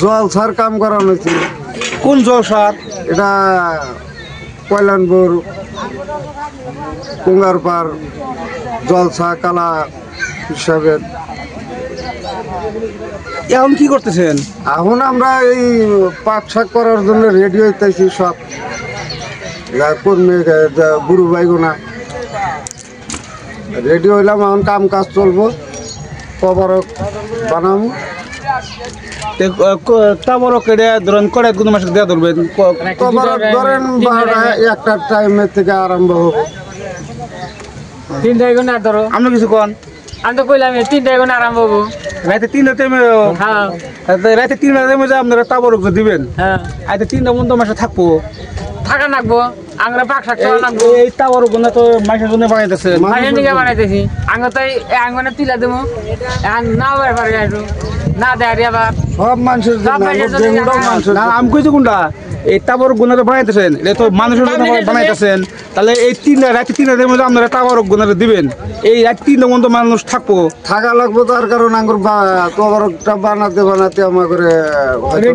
জলসার কাম করানো হয়েছে। কোন জলসার? এটা কল্যাণপুর কুঙ্গারপাড় জলসা কালা হিসাবে। এখন কি করতেছেন? এখন আমরা এই পাট শাক করার জন্য রেডি হইতেছি সব কর্মী গুরু বাইগুনা রেডি হইলাম। এখন কাম কাজ চলবো, কবরক বানাবো। ধরেন কড়াই কোন মাসে দেওয়া ধরবেন? কবরক ধরেন 1টার টাইমের থেকে আরম্ভ হবে। 3টা গুণ আর ধরো। আপনি কিছু কন? আমি তো কইলাম 3টা গুণ আরম্ভ হবো। রাতে 3টা টাইমে? হ্যাঁ। রাতে 3টা টাইমে যে আপনারা তাবরক দিবেন? হ্যাঁ। আজ 3টা বন্ধ মাসে থাকবো, থাকা লাগবো। আমরা পাক শাক করা লাগবো। এই তাবরক গুলো তো মাসের জন্য বানাইতেছে। মাসের দিকে বানাইতেছি। আঙ্গ তাই আঙ্গনে তুলা দেবো। এখন না ব্যাপারে আসো না দেয় আবার সব মানুষের না। আমি কইছি কোনটা? এই তাবরক গুলো তো বানাইতেছেন, এটা তো মানুষের জন্য বানাইতেছেন। তাহলে এই রাতে 3টা টাইমে আপনারা তাবরক গুলো দিবেন, এই রাত 3টা বন্ধ মানুষ থাকবো, থাকা লাগবো। তার কারণ আঙ্গুর কবরকটা বানাতে বানাতে আমার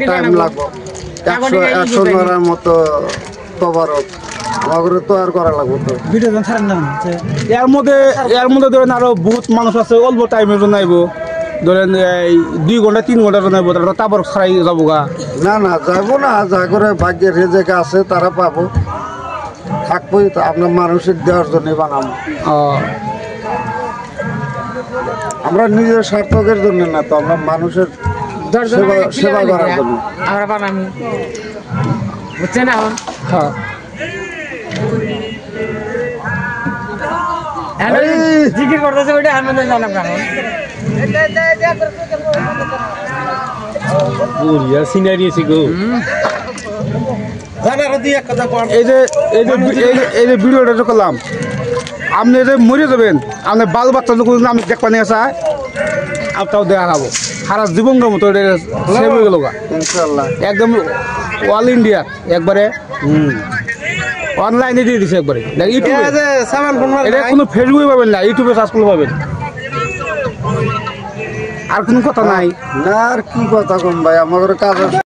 টাইম লাগবো। 100 নড়ার মতো কবরক আমার তৈরি করা লাগবো। তো এর মধ্যে ধরেন আরো বহুত মানুষ আছে অল্প টাইমের জন্য আইব, ধরেন এই 2 ঘন্টা 3 ঘন্টার জন্য আইব, তারা তাবরক ছাড়াই যাবো গা? না না যাবো না, যা করে ভাগ্যের রেজেকে আছে তারা পাবো, থাকবোই। তো আপনার মানুষের দেওয়ার জন্য বানাবো। আমরা নিজের স্বার্থকের জন্য না, তো আমরা মানুষের সেবা করার জন্য আমরা বানাবো, বুঝছেন? এখন হ্যাঁ জিকির করতেছে ওইটা আনন্দ জানাব। কারণ এই যে ভিডিওটা করলাম, আপনি যে মরে যাবেন, আপনি বাল বাচ্চা যখন আমি দেখবা নিয়ে আসা আপনাও দেখা খাবো সারা জীবনের মতো সেভ হয়ে গেল ইনশাল্লাহ। একদম অল ইন্ডিয়া একবারে অনলাইনে দিয়ে দিছে একবারে। ইউটিউবে এটা কোনো ফেসবুকে পাবেন না, ইউটিউবে সার্চ করলে পাবেন। আর কোনো কথা নাই না, আর কি কথা কম ভাই, আমার কাজ